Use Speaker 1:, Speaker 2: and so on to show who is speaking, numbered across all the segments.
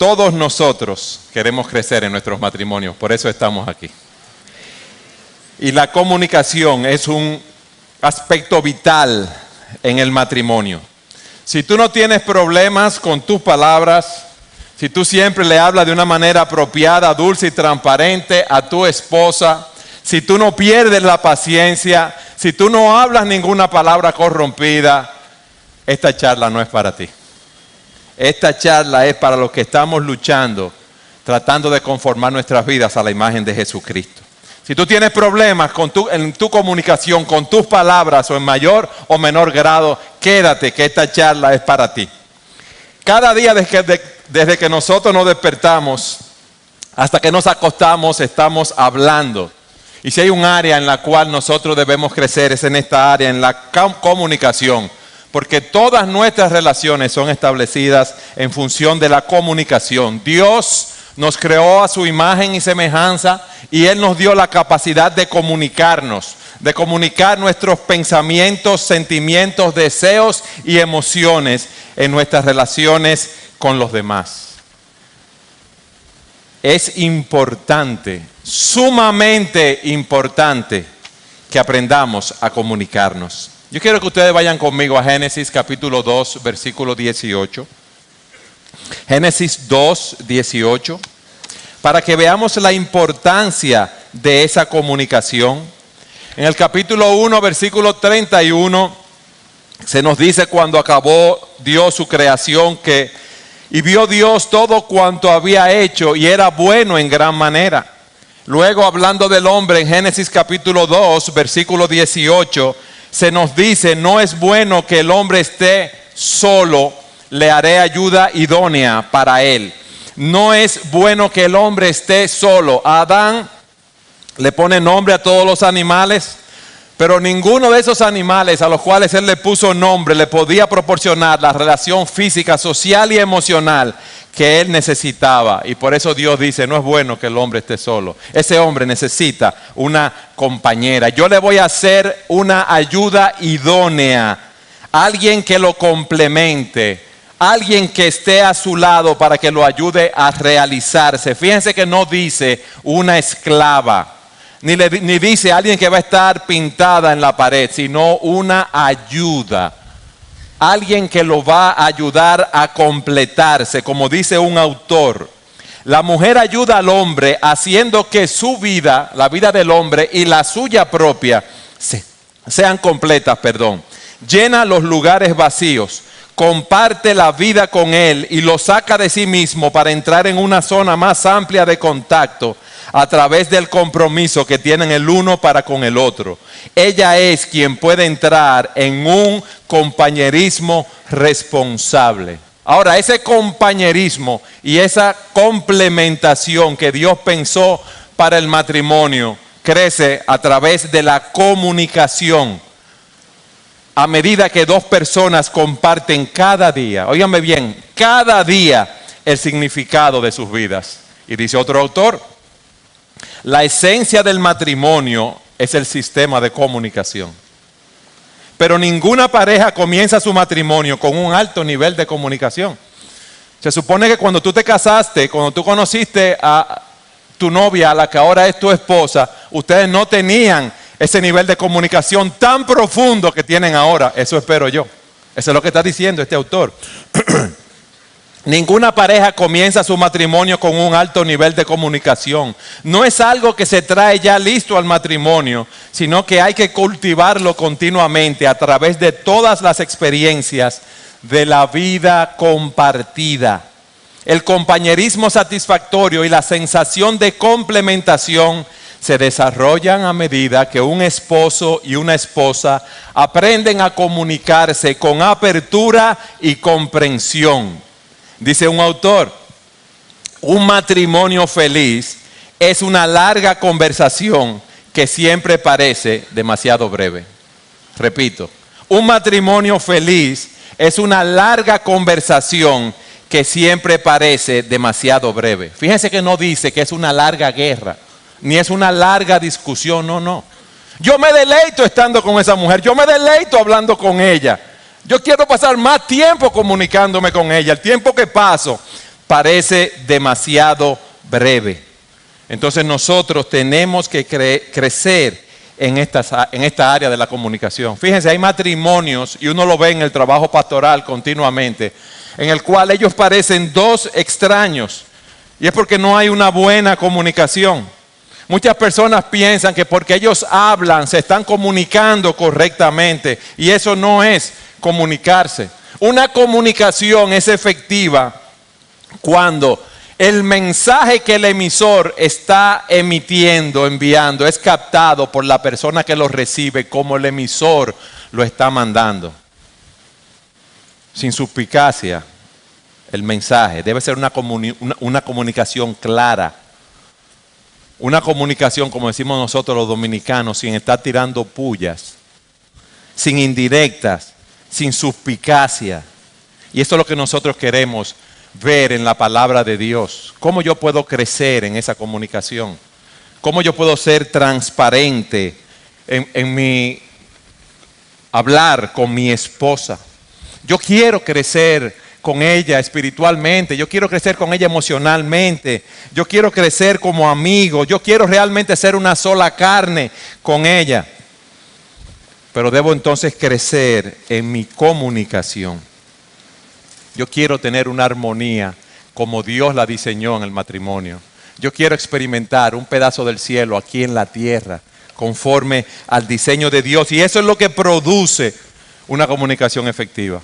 Speaker 1: todos nosotros queremos crecer en nuestros matrimonios, por eso estamos aquí. Y la comunicación es un aspecto vital en el matrimonio. Si tú no tienes problemas con tus palabras, si tú siempre le hablas de una manera apropiada, dulce y transparente a tu esposa, si tú no pierdes la paciencia, si tú no hablas ninguna palabra corrompida, esta charla no es para ti. Esta charla es para los que estamos luchando, tratando de conformar nuestras vidas a la imagen de Jesucristo. Si tú tienes problemas en tu comunicación, con tus palabras, o en mayor o menor grado, quédate, que esta charla es para ti. Cada día desde que nosotros nos despertamos hasta que nos acostamos, estamos hablando. Y si hay un área en la cual nosotros debemos crecer, es en esta área, en la comunicación. Porque todas nuestras relaciones son establecidas en función de la comunicación. Dios nos creó a su imagen y semejanza y Él nos dio la capacidad de comunicarnos, de comunicar nuestros pensamientos, sentimientos, deseos y emociones en nuestras relaciones con los demás. Es importante, sumamente importante, que aprendamos a comunicarnos. Yo quiero que ustedes vayan conmigo a Génesis capítulo 2, versículo 18. Génesis 2, 18. Para que veamos la importancia de esa comunicación. En el capítulo 1, versículo 31, se nos dice cuando acabó Dios su creación y vio Dios todo cuanto había hecho y era bueno en gran manera. Luego, hablando del hombre en Génesis capítulo 2, versículo 18, se nos dice, no es bueno que el hombre esté solo, le haré ayuda idónea para él. No es bueno que el hombre esté solo. A Adán le pone nombre a todos los animales, pero ninguno de esos animales a los cuales él le puso nombre le podía proporcionar la relación física, social y emocional que él necesitaba. Y por eso Dios dice, no es bueno que el hombre esté solo. Ese hombre necesita una compañera. Yo le voy a hacer una ayuda idónea, alguien que lo complemente, alguien que esté a su lado para que lo ayude a realizarse. Fíjense que no dice una esclava, ni dice alguien que va a estar pintada en la pared, sino una ayuda. Alguien que lo va a ayudar a completarse, como dice un autor. La mujer ayuda al hombre haciendo que su vida, la vida del hombre y la suya propia sean completas, Llena los lugares vacíos, comparte la vida con él y lo saca de sí mismo para entrar en una zona más amplia de contacto a través del compromiso que tienen el uno para con el otro. Ella es quien puede entrar en un compañerismo responsable. Ahora, ese compañerismo y esa complementación que Dios pensó para el matrimonio crece a través de la comunicación. A medida que dos personas comparten cada día, óigame bien, cada día el significado de sus vidas. Y dice otro autor, la esencia del matrimonio es el sistema de comunicación. Pero ninguna pareja comienza su matrimonio con un alto nivel de comunicación. Se supone que cuando tú te casaste, cuando tú conociste a tu novia, a la que ahora es tu esposa, ustedes no tenían ese nivel de comunicación tan profundo que tienen ahora. Eso espero yo. Eso es lo que está diciendo este autor. Ninguna pareja comienza su matrimonio con un alto nivel de comunicación. No es algo que se trae ya listo al matrimonio, sino que hay que cultivarlo continuamente a través de todas las experiencias de la vida compartida. El compañerismo satisfactorio y la sensación de complementación se desarrollan a medida que un esposo y una esposa aprenden a comunicarse con apertura y comprensión. Dice un autor, un matrimonio feliz es una larga conversación que siempre parece demasiado breve. Repito, un matrimonio feliz es una larga conversación que siempre parece demasiado breve. Fíjense que no dice que es una larga guerra, ni es una larga discusión, no. Yo me deleito estando con esa mujer, yo me deleito hablando con ella. Yo quiero pasar más tiempo comunicándome con ella. El tiempo que paso parece demasiado breve. Entonces nosotros tenemos que crecer en esta área de la comunicación. Fíjense, hay matrimonios, y uno lo ve en el trabajo pastoral continuamente, en el cual ellos parecen dos extraños, y es porque no hay una buena comunicación. Muchas personas piensan que porque ellos hablan, se están comunicando correctamente, y eso no es comunicarse. Una comunicación es efectiva cuando el mensaje que el emisor está enviando, es captado por la persona que lo recibe como el emisor lo está mandando. Sin suspicacia, el mensaje debe ser una comunicación clara. Una comunicación, como decimos nosotros los dominicanos, sin estar tirando pullas, sin indirectas, sin suspicacia. Y eso es lo que nosotros queremos ver en la palabra de Dios. ¿Cómo yo puedo crecer en esa comunicación? ¿Cómo yo puedo ser transparente en mi hablar con mi esposa? Yo quiero crecer con ella espiritualmente, yo quiero crecer con ella emocionalmente, yo quiero crecer como amigo, yo quiero realmente ser una sola carne con ella. Pero debo entonces crecer en mi comunicación. Yo quiero tener una armonía como Dios la diseñó en el matrimonio. Yo quiero experimentar un pedazo del cielo aquí en la tierra, conforme al diseño de Dios. Y eso es lo que produce una comunicación efectiva.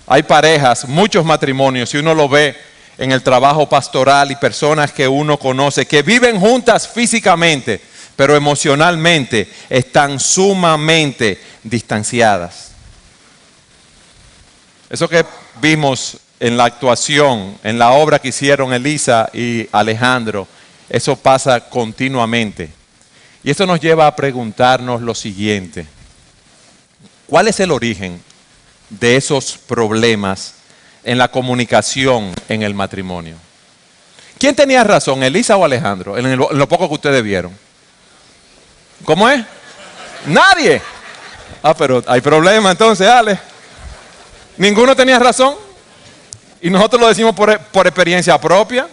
Speaker 1: Hay parejas, muchos matrimonios, si uno lo ve en el trabajo pastoral y personas que uno conoce, que viven juntas físicamente, pero emocionalmente están sumamente distanciadas. Eso que vimos en la actuación, en la obra que hicieron Elisa y Alejandro, eso pasa continuamente. Y eso nos lleva a preguntarnos lo siguiente: ¿cuál es el origen de esos problemas en la comunicación en el matrimonio? ¿Quién tenía razón, Elisa o Alejandro, en lo poco que ustedes vieron? ¿Cómo es? Nadie. Pero hay problema entonces, Ale. Ninguno tenía razón. Y nosotros lo decimos por experiencia propia.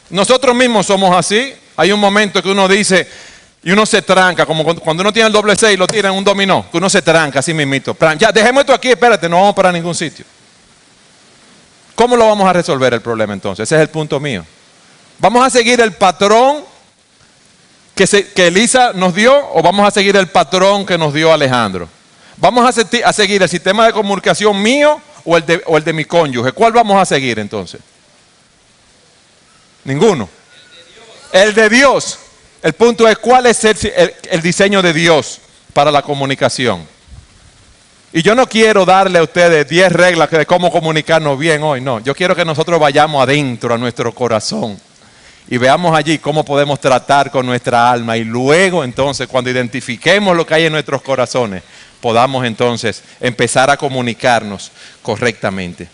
Speaker 1: Nosotros mismos somos así. Hay un momento que uno dice, y uno se tranca, como cuando uno tiene el doble 6 y lo tira en un dominó, que uno se tranca así mismito. Ya, dejemos esto aquí, espérate, no vamos para ningún sitio. ¿Cómo lo vamos a resolver el problema entonces? Ese es el punto mío. ¿Vamos a seguir el patrón que Elisa nos dio o vamos a seguir el patrón que nos dio Alejandro? ¿Vamos a seguir el sistema de comunicación mío o el de mi cónyuge? ¿Cuál vamos a seguir entonces? Ninguno. El de Dios. El punto es, ¿cuál es el diseño de Dios para la comunicación? Y yo no quiero darle a ustedes 10 reglas de cómo comunicarnos bien hoy, no. Yo quiero que nosotros vayamos adentro a nuestro corazón y veamos allí cómo podemos tratar con nuestra alma. Y luego entonces, cuando identifiquemos lo que hay en nuestros corazones, podamos entonces empezar a comunicarnos correctamente.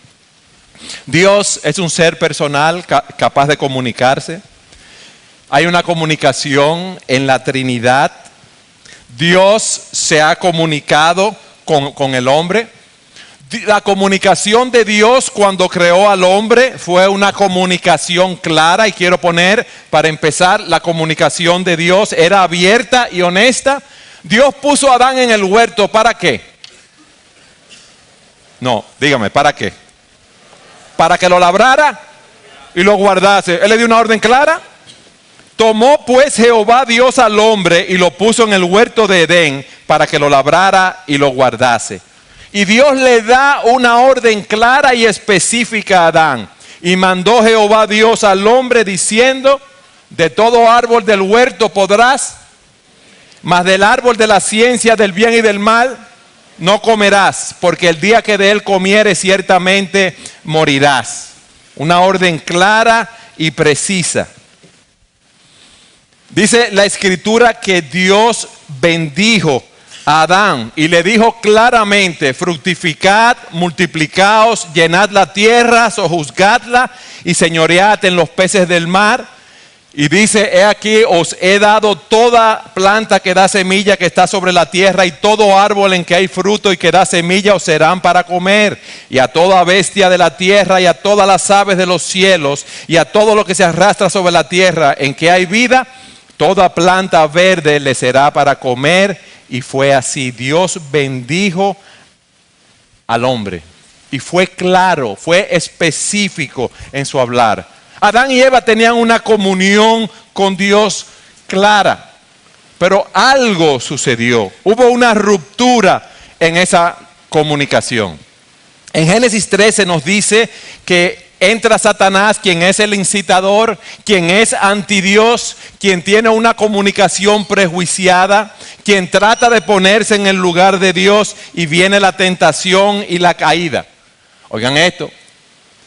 Speaker 1: Dios es un ser personal capaz de comunicarse. Hay una comunicación en la Trinidad. Dios se ha comunicado con el hombre. La comunicación de Dios cuando creó al hombre fue una comunicación clara, y quiero poner para empezar, la comunicación de Dios era abierta y honesta. Dios puso a Adán en el huerto, ¿para qué? No, dígame, ¿para qué? Para que lo labrara y lo guardase. Él le dio una orden clara. Tomó pues Jehová Dios al hombre y lo puso en el huerto de Edén para que lo labrara y lo guardase. Y Dios le da una orden clara y específica a Adán. Y mandó Jehová Dios al hombre diciendo: de todo árbol del huerto podrás, mas del árbol de la ciencia del bien y del mal no comerás, porque el día que de él comieres ciertamente morirás. Una orden clara y precisa. Dice la Escritura que Dios bendijo a Adán y le dijo claramente: fructificad, multiplicaos, llenad la tierra, sojuzgadla y señoread en los peces del mar Y dice, he aquí os he dado toda planta que da semilla que está sobre la tierra y todo árbol en que hay fruto y que da semilla os serán para comer. Y a toda bestia de la tierra y a todas las aves de los cielos y a todo lo que se arrastra sobre la tierra en que hay vida, toda planta verde le será para comer. Y fue así. Dios bendijo al hombre. Y fue claro, fue específico en su hablar. Adán y Eva tenían una comunión con Dios clara, pero algo sucedió. Hubo una ruptura en esa comunicación. En Génesis 13 nos dice que entra Satanás, quien es el incitador, quien es antidios, quien tiene una comunicación prejuiciada, quien trata de ponerse en el lugar de Dios, y viene la tentación y la caída. Oigan esto.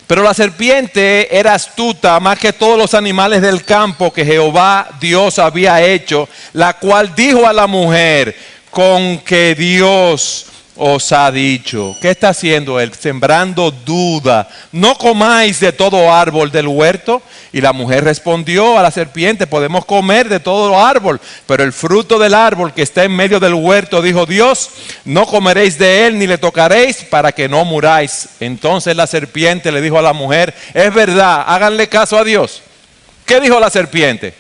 Speaker 1: Pero la serpiente era astuta más que todos los animales del campo que Jehová Dios había hecho, la cual dijo a la mujer, con que Dios os ha dicho. ¿Qué está haciendo él? Sembrando duda. No comáis de todo árbol del huerto. Y la mujer respondió a la serpiente, podemos comer de todo árbol, pero el fruto del árbol que está en medio del huerto, dijo Dios, no comeréis de él ni le tocaréis para que no muráis. Entonces la serpiente le dijo a la mujer, es verdad, háganle caso a Dios. ¿Qué dijo la serpiente?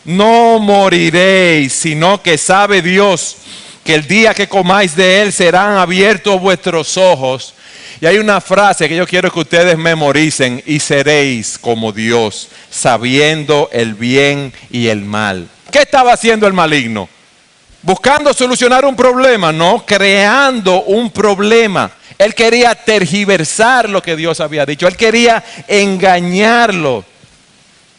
Speaker 1: No moriréis, sino que sabe Dios que el día que comáis de él serán abiertos vuestros ojos. Y hay una frase que yo quiero que ustedes memoricen: y seréis como Dios, sabiendo el bien y el mal. ¿Qué estaba haciendo el maligno? ¿Buscando solucionar un problema? No, creando un problema. Él quería tergiversar lo que Dios había dicho. Él quería engañarlo.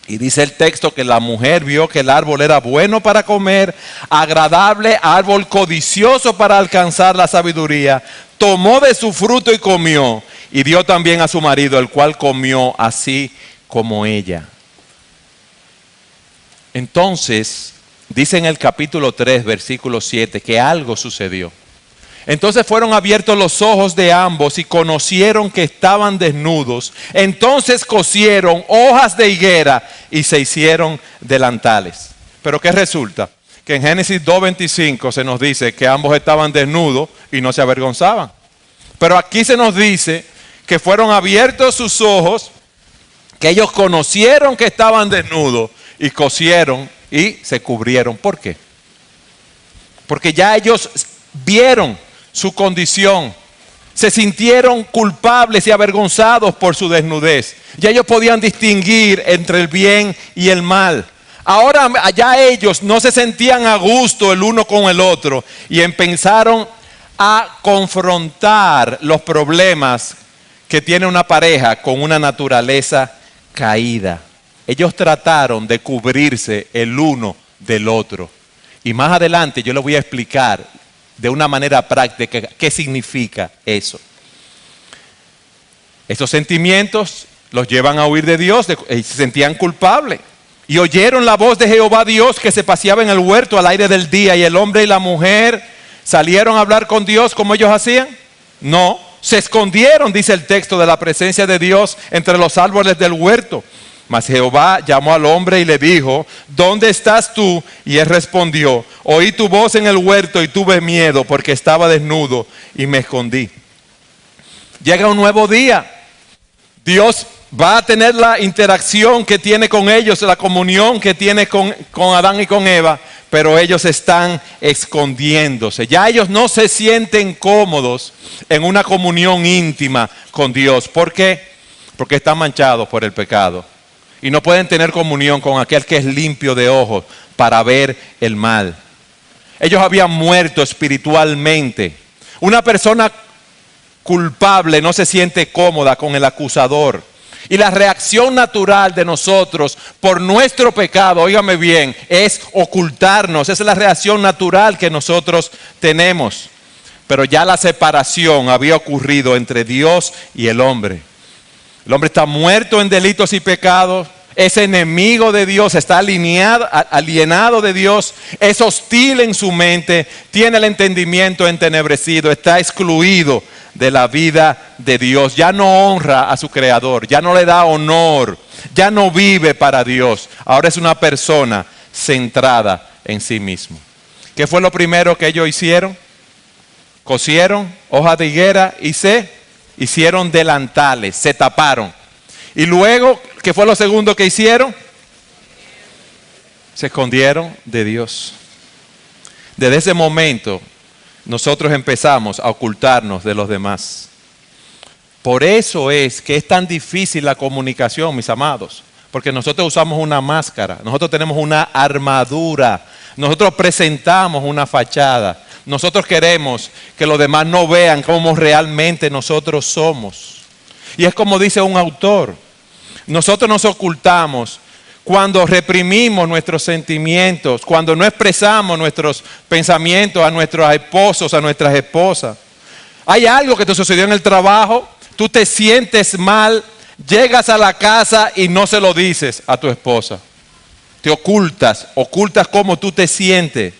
Speaker 1: Y dice el texto que la mujer vio que el árbol era bueno para comer, agradable, árbol codicioso para alcanzar la sabiduría. Tomó de su fruto y comió, y dio también a su marido, el cual comió así como ella. Entonces, dice en el capítulo 3, versículo 7, que algo sucedió. Entonces fueron abiertos los ojos de ambos y conocieron que estaban desnudos. Entonces cosieron hojas de higuera y se hicieron delantales. Pero ¿qué resulta? Que en Génesis 2:25 se nos dice que ambos estaban desnudos y no se avergonzaban. Pero aquí se nos dice que fueron abiertos sus ojos, que ellos conocieron que estaban desnudos y cosieron y se cubrieron. ¿Por qué? Porque ya ellos vieron su condición, se sintieron culpables y avergonzados por su desnudez. Ya ellos podían distinguir entre el bien y el mal. Ahora ya ellos no se sentían a gusto el uno con el otro y empezaron a confrontar los problemas que tiene una pareja con una naturaleza caída. Ellos trataron de cubrirse el uno del otro. Y más adelante yo les voy a explicar de una manera práctica qué significa eso. Estos sentimientos los llevan a huir de Dios, se sentían culpables. Y oyeron la voz de Jehová Dios que se paseaba en el huerto al aire del día. Y el hombre y la mujer salieron a hablar con Dios como ellos hacían. No, se escondieron, dice el texto, de la presencia de Dios entre los árboles del huerto. Mas Jehová llamó al hombre y le dijo, ¿dónde estás tú? Y él respondió, oí tu voz en el huerto y tuve miedo porque estaba desnudo y me escondí. Llega un nuevo día. Dios va a tener la interacción que tiene con ellos, la comunión que tiene con Adán y con Eva, pero ellos están escondiéndose. Ya ellos no se sienten cómodos en una comunión íntima con Dios. ¿Por qué? Porque están manchados por el pecado. Y no pueden tener comunión con aquel que es limpio de ojos para ver el mal. Ellos habían muerto espiritualmente. Una persona culpable no se siente cómoda con el acusador. Y la reacción natural de nosotros por nuestro pecado, óigame bien, es ocultarnos. Esa es la reacción natural que nosotros tenemos. Pero ya la separación había ocurrido entre Dios y el hombre. El hombre está muerto en delitos y pecados, es enemigo de Dios, está alienado de Dios, es hostil en su mente, tiene el entendimiento entenebrecido, está excluido de la vida de Dios. Ya no honra a su creador, ya no le da honor, ya no vive para Dios. Ahora es una persona centrada en sí mismo. ¿Qué fue lo primero que ellos hicieron? Cosieron hojas de higuera y se hicieron delantales, se taparon. Y luego, ¿qué fue lo segundo que hicieron? Se escondieron de Dios. Desde ese momento, nosotros empezamos a ocultarnos de los demás. Por eso es que es tan difícil la comunicación, mis amados. Porque nosotros usamos una máscara, nosotros tenemos una armadura, nosotros presentamos una fachada. Nosotros queremos que los demás no vean cómo realmente nosotros somos. Y es como dice un autor, nosotros nos ocultamos cuando reprimimos nuestros sentimientos, cuando no expresamos nuestros pensamientos a nuestros esposos, a nuestras esposas. Hay algo que te sucedió en el trabajo, tú te sientes mal, llegas a la casa y no se lo dices a tu esposa. Te ocultas cómo tú te sientes.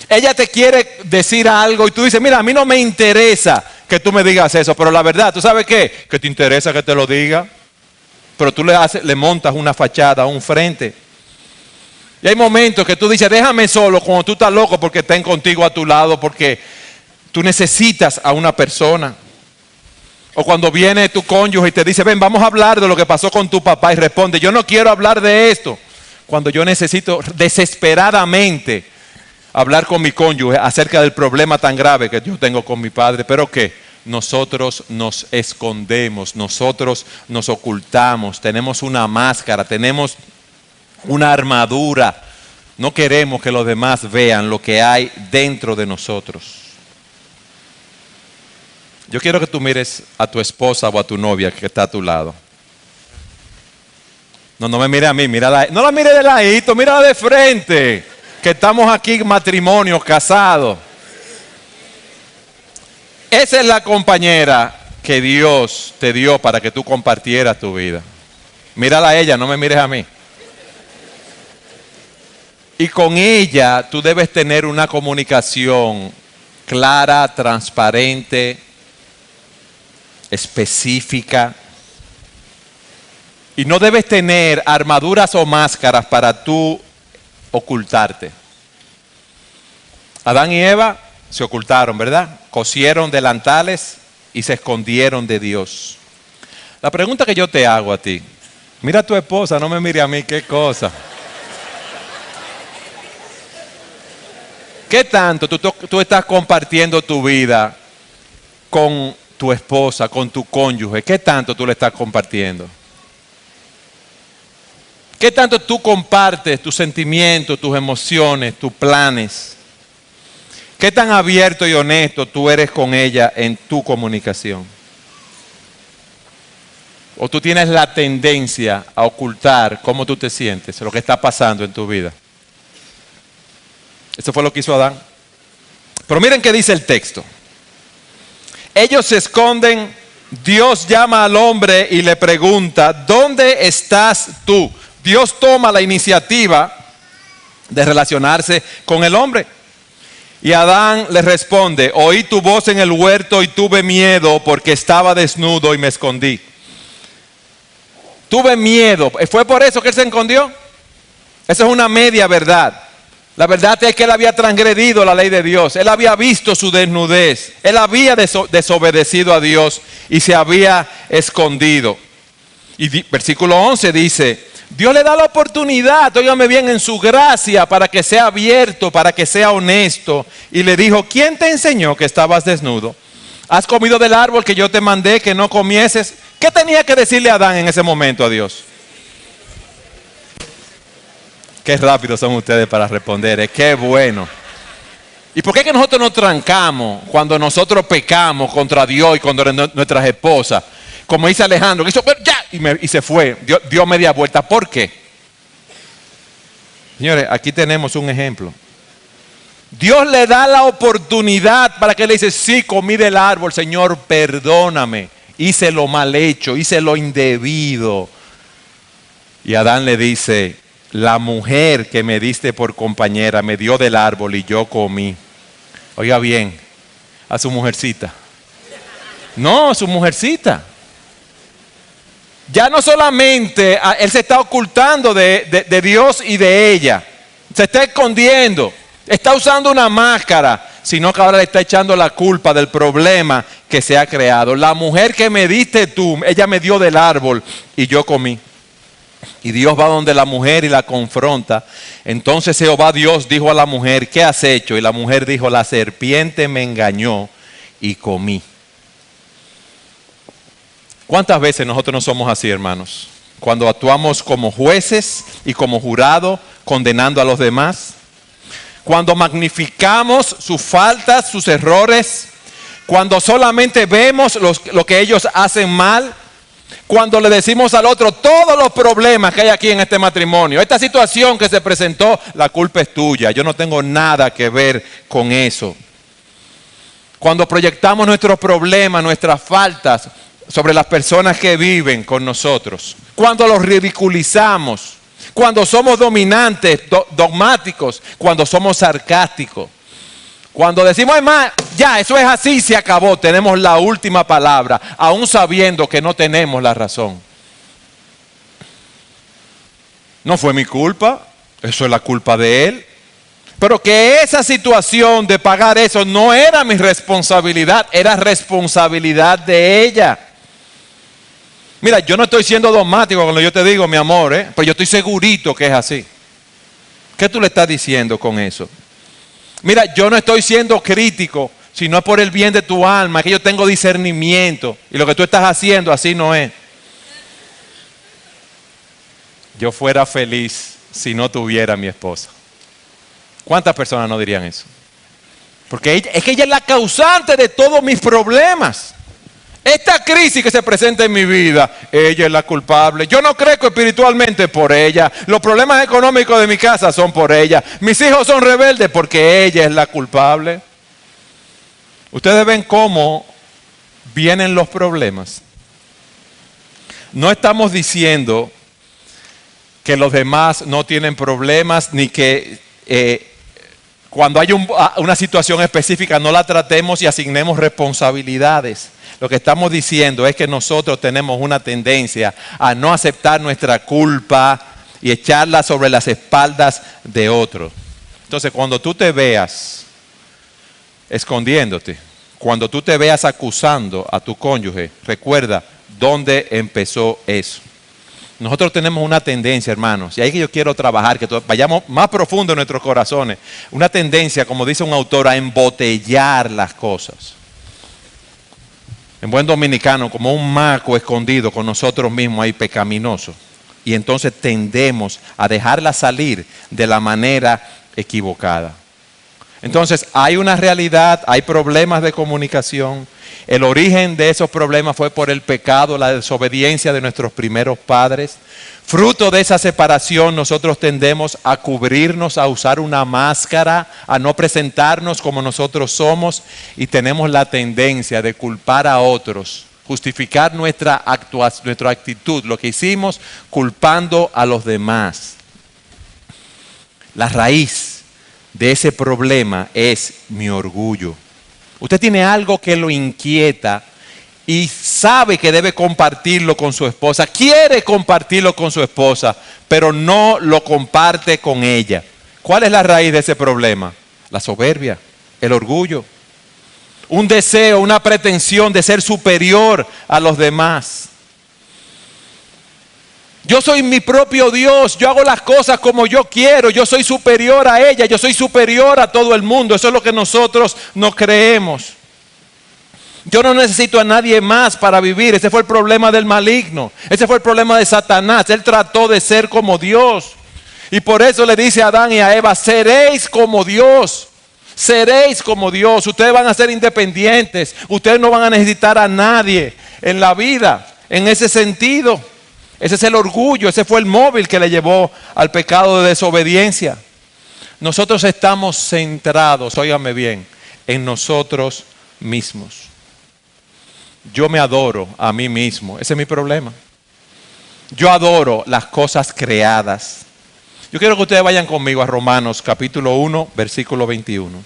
Speaker 1: Ella te quiere decir algo y tú dices, mira, a mí no me interesa que tú me digas eso, pero la verdad, ¿tú sabes qué? Que te interesa que te lo diga. Pero tú le montas una fachada, un frente. Y hay momentos que tú dices, déjame solo cuando tú estás loco porque estén contigo a tu lado, porque tú necesitas a una persona. O cuando viene tu cónyuge y te dice, ven, vamos a hablar de lo que pasó con tu papá. Y responde, yo no quiero hablar de esto. Cuando yo necesito desesperadamente hablar con mi cónyuge acerca del problema tan grave que yo tengo con mi padre. Pero ¿qué? Nosotros nos escondemos, nosotros nos ocultamos, tenemos una máscara, tenemos una armadura. No queremos que los demás vean lo que hay dentro de nosotros. Yo quiero que tú mires a tu esposa o a tu novia que está a tu lado. No me mire a mí, mírala, no la mire de ladito, mírala de frente, que estamos aquí matrimonios, casados. Esa es la compañera que Dios te dio para que tú compartieras tu vida. Mírala a ella, no me mires a mí. Y con ella tú debes tener una comunicación clara, transparente, específica. Y no debes tener armaduras o máscaras para tú ocultarte. Adán y Eva se ocultaron, ¿verdad? Cosieron delantales y se escondieron de Dios. La pregunta que yo te hago a ti, mira a tu esposa, no me mire a mí, qué cosa. ¿Qué tanto tú estás compartiendo tu vida con tu esposa, con tu cónyuge? ¿Qué tanto tú le estás compartiendo? ¿Qué tanto tú compartes tus sentimientos, tus emociones, tus planes? ¿Qué tan abierto y honesto tú eres con ella en tu comunicación? ¿O tú tienes la tendencia a ocultar cómo tú te sientes, lo que está pasando en tu vida? Eso fue lo que hizo Adán. Pero miren qué dice el texto. Ellos se esconden, Dios llama al hombre y le pregunta, ¿dónde estás tú? Dios toma la iniciativa de relacionarse con el hombre. Y Adán le responde, oí tu voz en el huerto y tuve miedo porque estaba desnudo y me escondí. Tuve miedo. ¿Fue por eso que él se escondió? Eso es una media verdad. La verdad es que él había transgredido la ley de Dios. Él había visto su desnudez. Él había desobedecido a Dios y se había escondido. Y versículo 11 dice, Dios le da la oportunidad, óigame bien, en su gracia para que sea abierto, para que sea honesto. Y le dijo, ¿quién te enseñó que estabas desnudo? ¿Has comido del árbol que yo te mandé que no comieses? ¿Qué tenía que decirle Adán en ese momento a Dios? Qué rápidos son ustedes para responder, qué bueno. ¿Y por qué que nosotros nos trancamos cuando nosotros pecamos contra Dios y contra nuestras esposas? Como dice Alejandro, que hizo, ya, y se fue, dio media vuelta. ¿Por qué? Señores, aquí tenemos un ejemplo. Dios le da la oportunidad para que le dice, sí, comí del árbol, Señor, perdóname. Hice lo mal hecho, hice lo indebido. Y Adán le dice, la mujer que me diste por compañera me dio del árbol y yo comí. Oiga bien, a su mujercita. No, su mujercita. Ya no solamente él se está ocultando de Dios y de ella. Se está escondiendo. Está usando una máscara. Sino que ahora le está echando la culpa del problema que se ha creado. La mujer que me diste tú, ella me dio del árbol y yo comí. Y Dios va donde la mujer y la confronta. Entonces Jehová Dios dijo a la mujer, ¿qué has hecho? Y la mujer dijo, la serpiente me engañó y comí. ¿Cuántas veces nosotros no somos así, hermanos? Cuando actuamos como jueces y como jurado, condenando a los demás. Cuando magnificamos sus faltas, sus errores. Cuando solamente vemos lo que ellos hacen mal. Cuando le decimos al otro todos los problemas que hay aquí en este matrimonio. Esta situación que se presentó, la culpa es tuya. Yo no tengo nada que ver con eso. Cuando proyectamos nuestros problemas, nuestras faltas sobre las personas que viven con nosotros. Cuando los ridiculizamos. Cuando somos dominantes, dogmáticos. Cuando somos sarcásticos. Cuando decimos, hermano, ya, eso es así, se acabó, tenemos la última palabra, aún sabiendo que no tenemos la razón. No fue mi culpa, eso es la culpa de él. Pero que esa situación de pagar eso no era mi responsabilidad, era responsabilidad de ella. Mira, yo no estoy siendo dogmático cuando yo te digo, mi amor, pero yo estoy segurito que es así. ¿Qué tú le estás diciendo con eso? Mira, yo no estoy siendo crítico, sino por el bien de tu alma, que yo tengo discernimiento. Y lo que tú estás haciendo así no es. Yo fuera feliz si no tuviera a mi esposa. ¿Cuántas personas no dirían eso? Porque es que ella es la causante de todos mis problemas. Esta crisis que se presenta en mi vida, ella es la culpable. Yo no crezco espiritualmente por ella. Los problemas económicos de mi casa son por ella. Mis hijos son rebeldes porque ella es la culpable. Ustedes ven cómo vienen los problemas. No estamos diciendo que los demás no tienen problemas, ni que cuando hay una situación específica no la tratemos y asignemos responsabilidades. Lo que estamos diciendo es que nosotros tenemos una tendencia a no aceptar nuestra culpa y echarla sobre las espaldas de otros. Entonces, cuando tú te veas escondiéndote, cuando tú te veas acusando a tu cónyuge, recuerda dónde empezó eso. Nosotros tenemos una tendencia, hermanos, y ahí que yo quiero trabajar, que vayamos más profundo en nuestros corazones. Una tendencia, como dice un autor, a embotellar las cosas. En buen dominicano, como un maco escondido con nosotros mismos ahí pecaminoso. Y entonces tendemos a dejarla salir de la manera equivocada. Entonces hay una realidad, hay problemas de comunicación. El origen de esos problemas fue por el pecado, la desobediencia de nuestros primeros padres. Fruto de esa separación nosotros tendemos a cubrirnos, a usar una máscara, a no presentarnos como nosotros somos y tenemos la tendencia de culpar a otros, justificar nuestra actitud, lo que hicimos culpando a los demás. La raíz de ese problema es mi orgullo. Usted tiene algo que lo inquieta y sabe que debe compartirlo con su esposa, quiere compartirlo con su esposa, pero no lo comparte con ella. ¿Cuál es la raíz de ese problema? La soberbia, el orgullo, un deseo, una pretensión de ser superior a los demás. Yo soy mi propio Dios, yo hago las cosas como yo quiero, yo soy superior a ella, yo soy superior a todo el mundo. Eso es lo que nosotros nos creemos. Yo no necesito a nadie más para vivir. Ese fue el problema del maligno. Ese fue el problema de Satanás. Él trató de ser como Dios. Y por eso le dice a Adán y a Eva, seréis como Dios. Seréis como Dios. Ustedes van a ser independientes. Ustedes no van a necesitar a nadie en la vida. En ese sentido. Ese es el orgullo. Ese fue el móvil que le llevó al pecado de desobediencia. Nosotros estamos centrados, óigame bien, en nosotros mismos. Yo me adoro a mí mismo. Ese es mi problema. Yo adoro las cosas creadas. Yo quiero que ustedes vayan conmigo a Romanos capítulo 1, versículo 21.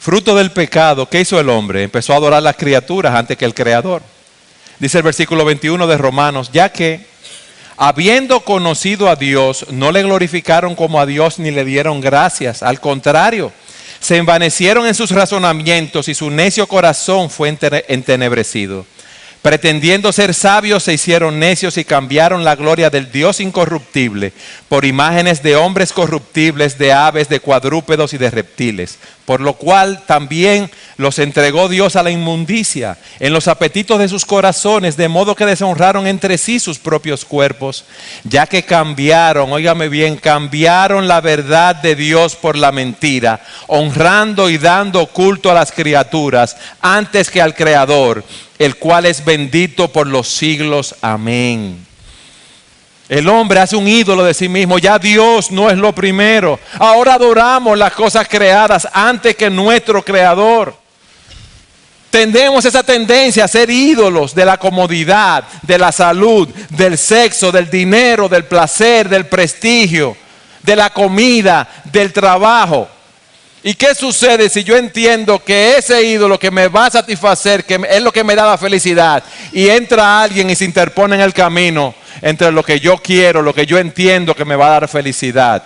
Speaker 1: Fruto del pecado, ¿qué hizo el hombre? Empezó a adorar las criaturas antes que el Creador. Dice el versículo 21 de Romanos, ya que habiendo conocido a Dios, no le glorificaron como a Dios ni le dieron gracias. Al contrario, se envanecieron en sus razonamientos y su necio corazón fue entenebrecido. Pretendiendo ser sabios, se hicieron necios y cambiaron la gloria del Dios incorruptible por imágenes de hombres corruptibles, de aves, de cuadrúpedos y de reptiles. Por lo cual también los entregó Dios a la inmundicia en los apetitos de sus corazones, de modo que deshonraron entre sí sus propios cuerpos, ya que cambiaron, óigame bien, cambiaron la verdad de Dios por la mentira, honrando y dando culto a las criaturas antes que al Creador, el cual es bendito por los siglos. Amén. El hombre hace un ídolo de sí mismo. Ya Dios no es lo primero. Ahora adoramos las cosas creadas antes que nuestro Creador. Tendemos esa tendencia a ser ídolos de la comodidad, de la salud, del sexo, del dinero, del placer, del prestigio, de la comida, del trabajo. ¿Y qué sucede si yo entiendo que ese ídolo que me va a satisfacer, que es lo que me da la felicidad, y entra alguien y se interpone en el camino entre lo que yo quiero, lo que yo entiendo que me va a dar felicidad?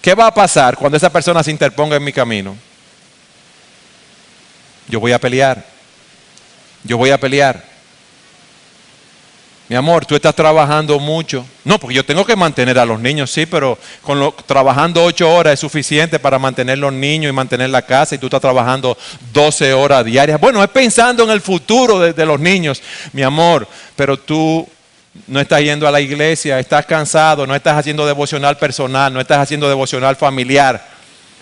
Speaker 1: ¿Qué va a pasar cuando esa persona se interponga en mi camino? Yo voy a pelear. Yo voy a pelear. Mi amor, tú estás trabajando mucho. No, porque yo tengo que mantener a los niños, sí, pero trabajando 8 horas es suficiente para mantener los niños y mantener la casa, y tú estás trabajando 12 horas diarias. Bueno, es pensando en el futuro de los niños, mi amor, pero tú no estás yendo a la iglesia, estás cansado, no estás haciendo devocional personal, no estás haciendo devocional familiar.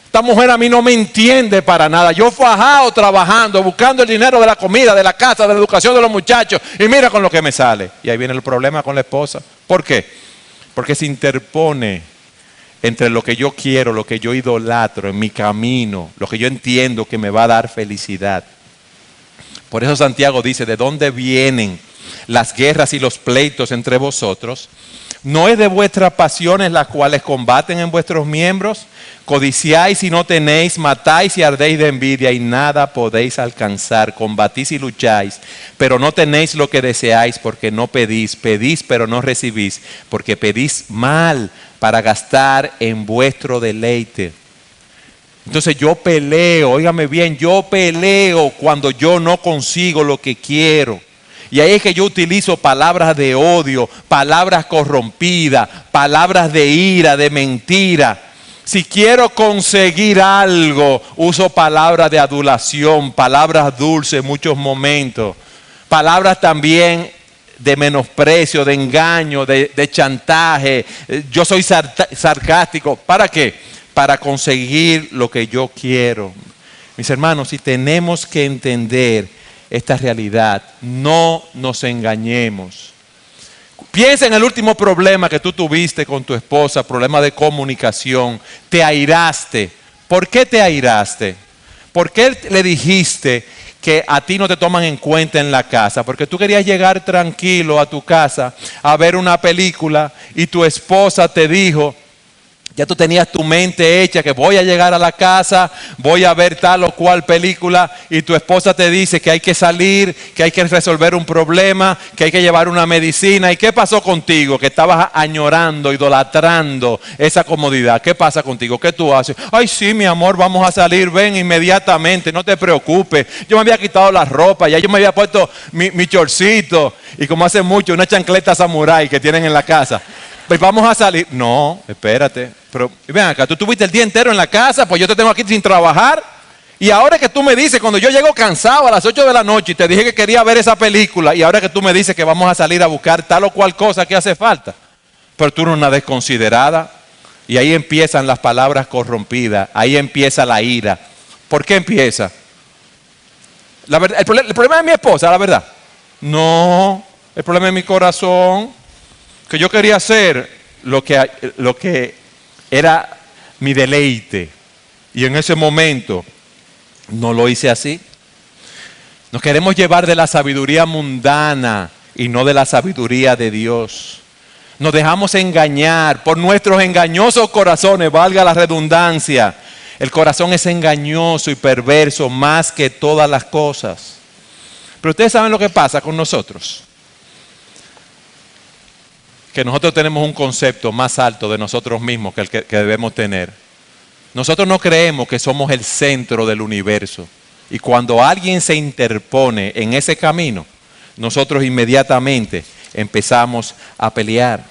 Speaker 1: Esta mujer a mí no me entiende para nada. Yo fajado trabajando, buscando el dinero de la comida, de la casa, de la educación de los muchachos. Y mira con lo que me sale. Y ahí viene el problema con la esposa. ¿Por qué? Porque se interpone entre lo que yo quiero, lo que yo idolatro en mi camino, lo que yo entiendo que me va a dar felicidad. Por eso Santiago dice, ¿de dónde vienen las guerras y los pleitos entre vosotros? ¿No es de vuestras pasiones las cuales combaten en vuestros miembros? Codiciáis y no tenéis, matáis y ardéis de envidia y nada podéis alcanzar. Combatís y lucháis, pero no tenéis lo que deseáis porque no pedís. Pedís, pero no recibís, porque pedís mal para gastar en vuestro deleite. Entonces yo peleo, óigame bien, yo peleo cuando yo no consigo lo que quiero. Y ahí es que yo utilizo palabras de odio, palabras corrompidas, palabras de ira, de mentira. Si quiero conseguir algo, uso palabras de adulación, palabras dulces en muchos momentos. Palabras también de menosprecio, de engaño, de chantaje. Yo soy sarcástico. ¿Para qué? Para conseguir lo que yo quiero. Mis hermanos, si tenemos que entender esta realidad, no nos engañemos. Piensa en el último problema que tú tuviste con tu esposa, problema de comunicación. Te airaste. ¿Por qué te airaste? ¿Por qué le dijiste que a ti no te toman en cuenta en la casa? Porque tú querías llegar tranquilo a tu casa a ver una película y tu esposa te dijo, ya tú tenías tu mente hecha que voy a llegar a la casa, voy a ver tal o cual película, y tu esposa te dice que hay que salir, que hay que resolver un problema, que hay que llevar una medicina. ¿Y qué pasó contigo? Que estabas añorando, idolatrando esa comodidad. ¿Qué pasa contigo? ¿Qué tú haces? Ay, sí, mi amor, vamos a salir, ven inmediatamente, no te preocupes. Yo me había quitado la ropa, ya yo me había puesto mi chorcito, y como hace mucho, una chancleta samurái que tienen en la casa. Pues vamos a salir. No, espérate. Pero ven acá, tú estuviste el día entero en la casa, pues yo te tengo aquí sin trabajar. Y ahora que tú me dices, cuando yo llego cansado a las 8 de la noche y te dije que quería ver esa película, y ahora que tú me dices que vamos a salir a buscar tal o cual cosa que hace falta. Pero tú eres una desconsiderada. Y ahí empiezan las palabras corrompidas, ahí empieza la ira. ¿Por qué empieza? La verdad, el problema de mi esposa, la verdad. No, el problema es mi corazón. Que yo quería hacer lo que era mi deleite. Y en ese momento no lo hice así. Nos queremos llevar de la sabiduría mundana y no de la sabiduría de Dios. Nos dejamos engañar por nuestros engañosos corazones, valga la redundancia. El corazón es engañoso y perverso más que todas las cosas. Pero ustedes saben lo que pasa con nosotros. Que nosotros tenemos un concepto más alto de nosotros mismos que el que debemos tener. Nosotros no creemos que somos el centro del universo. Y cuando alguien se interpone en ese camino, nosotros inmediatamente empezamos a pelear.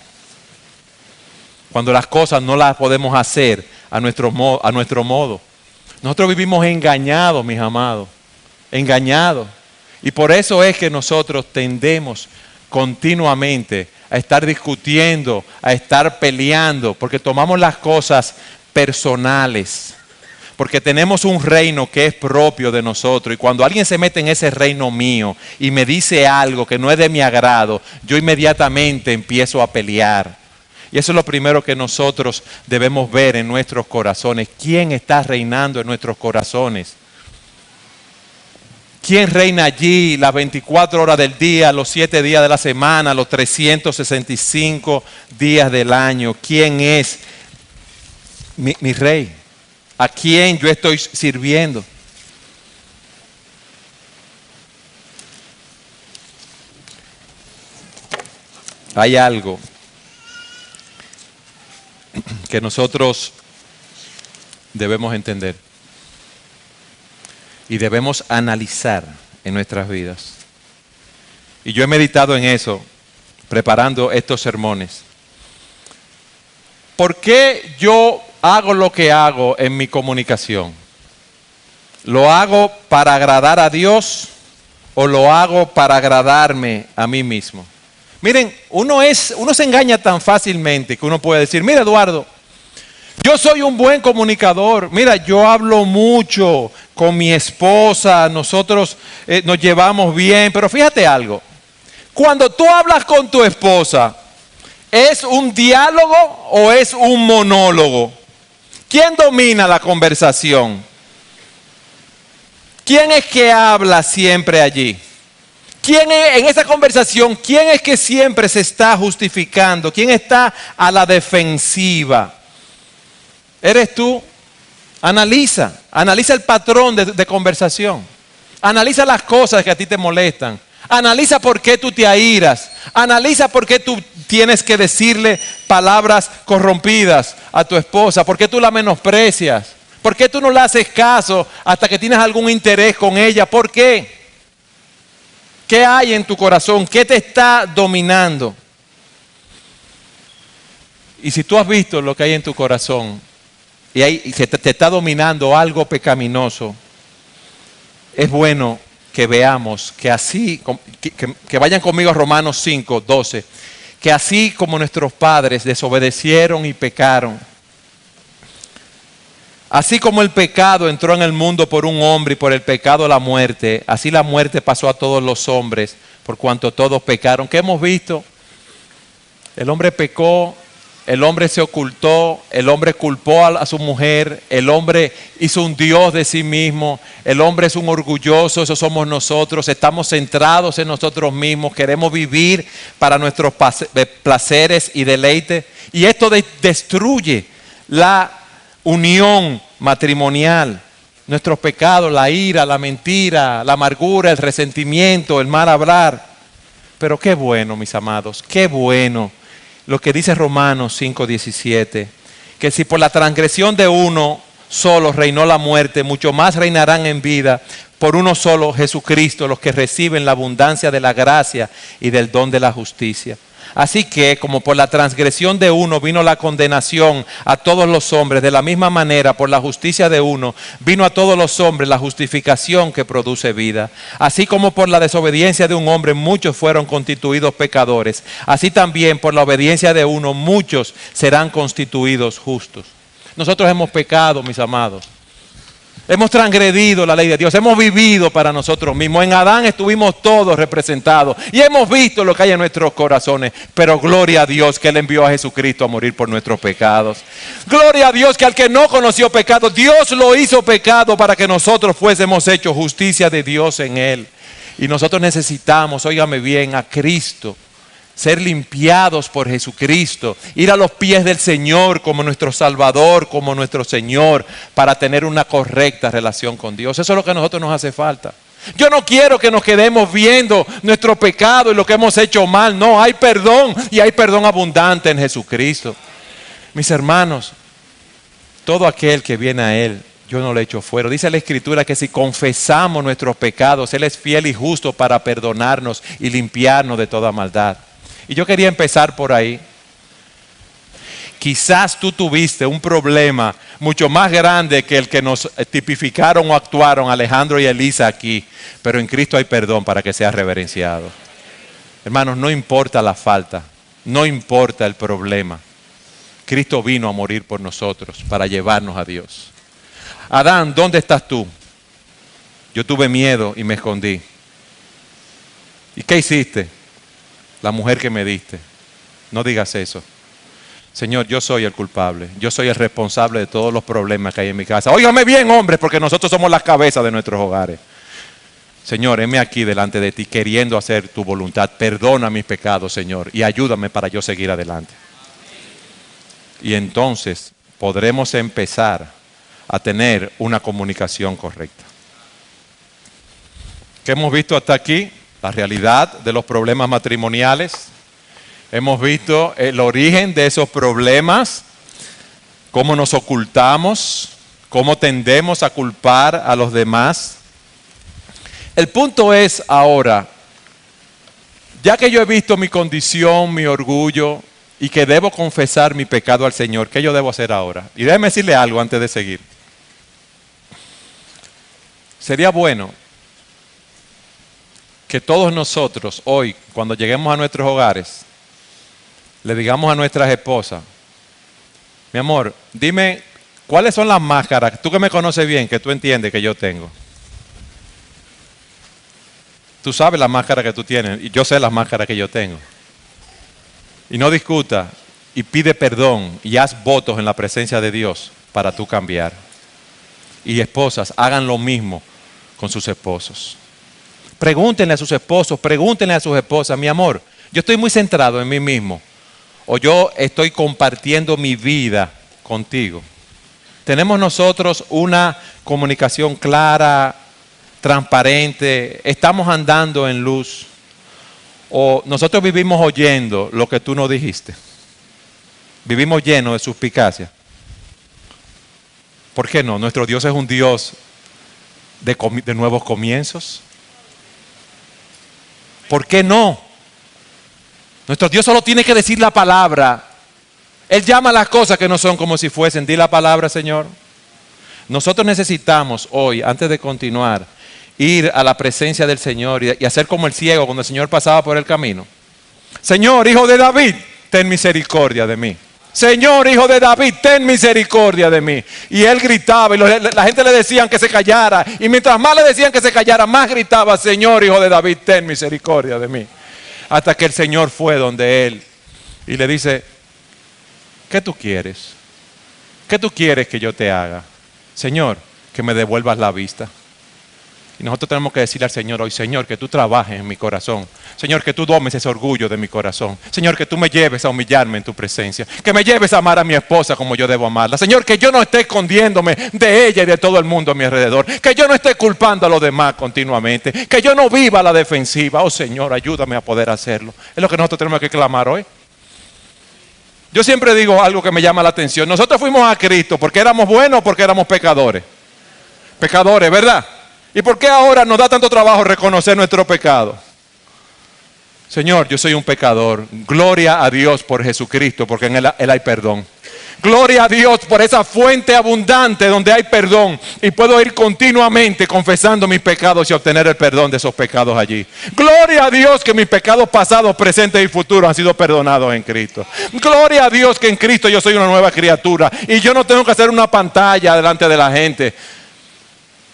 Speaker 1: Cuando las cosas no las podemos hacer a nuestro modo. Nosotros vivimos engañados, mis amados. Engañados. Y por eso es que nosotros tendemos continuamente a estar discutiendo, a estar peleando, porque tomamos las cosas personales. Porque tenemos un reino que es propio de nosotros. Y cuando alguien se mete en ese reino mío y me dice algo que no es de mi agrado, yo inmediatamente empiezo a pelear. Y eso es lo primero que nosotros debemos ver en nuestros corazones. ¿Quién está reinando en nuestros corazones? ¿Quién reina allí las 24 horas del día, los 7 días de la semana, los 365 días del año? ¿Quién es mi rey? ¿A quién yo estoy sirviendo? Hay algo que nosotros debemos entender y debemos analizar en nuestras vidas. Y yo he meditado en eso, preparando estos sermones. ¿Por qué yo hago lo que hago en mi comunicación? ¿Lo hago para agradar a Dios o lo hago para agradarme a mí mismo? Miren, uno se engaña tan fácilmente que uno puede decir, mira Eduardo, yo soy un buen comunicador, mira, yo hablo mucho con mi esposa, nosotros nos llevamos bien, pero fíjate algo, cuando tú hablas con tu esposa, ¿es un diálogo o es un monólogo? ¿Quién domina la conversación? ¿Quién es que habla siempre allí? ¿Quién es, en esa conversación, quién es que siempre se está justificando? ¿Quién está a la defensiva? ¿Eres tú? Analiza el patrón de conversación. Analiza las cosas que a ti te molestan. Analiza por qué tú te airas. Analiza por qué tú tienes que decirle palabras corrompidas a tu esposa. ¿Por qué tú la menosprecias? ¿Por qué tú no le haces caso hasta que tienes algún interés con ella? ¿Por qué? ¿Qué hay en tu corazón? ¿Qué te está dominando? Y si tú has visto lo que hay en tu corazón y te está dominando algo pecaminoso, es bueno que veamos que así, que vayan conmigo a Romanos 5, 12, que así como nuestros padres desobedecieron y pecaron, así como el pecado entró en el mundo por un hombre y por el pecado la muerte, así la muerte pasó a todos los hombres por cuanto todos pecaron. ¿Qué hemos visto? El hombre pecó, el hombre se ocultó, el hombre culpó a su mujer, el hombre hizo un Dios de sí mismo, el hombre es un orgulloso, eso somos nosotros, estamos centrados en nosotros mismos, queremos vivir para nuestros placeres y deleites, y esto destruye la unión matrimonial, nuestros pecados, la ira, la mentira, la amargura, el resentimiento, el mal hablar. Pero qué bueno, mis amados, qué bueno lo que dice Romanos 5:17, que si por la transgresión de uno solo reinó la muerte, mucho más reinarán en vida por uno solo, Jesucristo, los que reciben la abundancia de la gracia y del don de la justicia. Así que, como por la transgresión de uno vino la condenación a todos los hombres, de la misma manera, por la justicia de uno, vino a todos los hombres la justificación que produce vida. Así como por la desobediencia de un hombre muchos fueron constituidos pecadores, así también por la obediencia de uno muchos serán constituidos justos. Nosotros hemos pecado, mis amados. Hemos transgredido la ley de Dios, hemos vivido para nosotros mismos. En Adán estuvimos todos representados y hemos visto lo que hay en nuestros corazones. Pero gloria a Dios que Él envió a Jesucristo a morir por nuestros pecados. Gloria a Dios que al que no conoció pecado, Dios lo hizo pecado para que nosotros fuésemos hechos justicia de Dios en Él. Y nosotros necesitamos, óigame bien, a Cristo ser limpiados por Jesucristo, ir a los pies del Señor como nuestro Salvador, como nuestro Señor, para tener una correcta relación con Dios. Eso es lo que a nosotros nos hace falta. Yo no quiero que nos quedemos viendo nuestro pecado y lo que hemos hecho mal. No, hay perdón y hay perdón abundante en Jesucristo. Mis hermanos, todo aquel que viene a Él, yo no le echo fuera. Dice la Escritura que si confesamos nuestros pecados, Él es fiel y justo para perdonarnos y limpiarnos de toda maldad. Y yo quería empezar por ahí. Quizás tú tuviste un problema mucho más grande que el que nos tipificaron o actuaron Alejandro y Elisa aquí, pero en Cristo hay perdón para que seas reverenciado. Hermanos, no importa la falta, no importa el problema. Cristo vino a morir por nosotros para llevarnos a Dios. Adán, ¿dónde estás tú? Yo tuve miedo y me escondí. ¿Y qué hiciste? La mujer que me diste. No digas eso. Señor, yo soy el culpable. Yo soy el responsable de todos los problemas que hay en mi casa. Óigame bien, hombres, porque nosotros somos las cabezas de nuestros hogares. Señor, heme aquí delante de ti queriendo hacer tu voluntad. Perdona mis pecados, Señor, y ayúdame para yo seguir adelante. Y entonces podremos empezar a tener una comunicación correcta. ¿Qué hemos visto hasta aquí? La realidad de los problemas matrimoniales. Hemos visto el origen de esos problemas, cómo nos ocultamos, cómo tendemos a culpar a los demás. El punto es ahora, ya que yo he visto mi condición, mi orgullo, y que debo confesar mi pecado al Señor, ¿qué yo debo hacer ahora? Y déjeme decirle algo antes de seguir. Sería bueno que todos nosotros hoy, cuando lleguemos a nuestros hogares, le digamos a nuestras esposas: mi amor, dime, ¿cuáles son las máscaras? Tú que me conoces bien, que tú entiendes que yo tengo. Tú sabes las máscaras que tú tienes y yo sé las máscaras que yo tengo. Y no discuta y pide perdón y haz votos en la presencia de Dios para tú cambiar. Y esposas, hagan lo mismo con sus esposos. Pregúntenle a sus esposos, pregúntenle a sus esposas: mi amor, yo estoy muy centrado en mí mismo, o yo estoy compartiendo mi vida contigo. Tenemos nosotros una comunicación clara, transparente, estamos andando en luz, o nosotros vivimos oyendo lo que tú nos dijiste. Vivimos llenos de suspicacia. ¿Por qué no? Nuestro Dios es un Dios de nuevos comienzos. ¿Por qué no? Nuestro Dios solo tiene que decir la palabra. Él llama las cosas que no son como si fuesen. Di la palabra, Señor. Nosotros necesitamos hoy, antes de continuar, ir a la presencia del Señor y hacer como el ciego cuando el Señor pasaba por el camino. Señor, hijo de David, ten misericordia de mí. Señor, hijo de David, ten misericordia de mí. Y él gritaba y la gente le decían que se callara. Y mientras más le decían que se callara, más gritaba: Señor, hijo de David, ten misericordia de mí. Hasta que el Señor fue donde él y le dice: ¿qué tú quieres? ¿Qué tú quieres que yo te haga? Señor, que me devuelvas la vista. Y nosotros tenemos que decirle al Señor hoy: Señor, que tú trabajes en mi corazón. Señor, que tú domes ese orgullo de mi corazón. Señor, que tú me lleves a humillarme en tu presencia. Que me lleves a amar a mi esposa como yo debo amarla. Señor, que yo no esté escondiéndome de ella y de todo el mundo a mi alrededor. Que yo no esté culpando a los demás continuamente. Que yo no viva a la defensiva. Oh Señor, ayúdame a poder hacerlo. Es lo que nosotros tenemos que clamar hoy. Yo siempre digo algo que me llama la atención. Nosotros fuimos a Cristo porque éramos buenos o porque éramos pecadores. Pecadores, ¿verdad? ¿Y por qué ahora nos da tanto trabajo reconocer nuestro pecado? Señor, yo soy un pecador. Gloria a Dios por Jesucristo, porque en Él hay perdón. Gloria a Dios por esa fuente abundante donde hay perdón. Y puedo ir continuamente confesando mis pecados y obtener el perdón de esos pecados allí. Gloria a Dios que mis pecados pasados, presentes y futuros han sido perdonados en Cristo. Gloria a Dios que en Cristo yo soy una nueva criatura. Y yo no tengo que hacer una pantalla delante de la gente.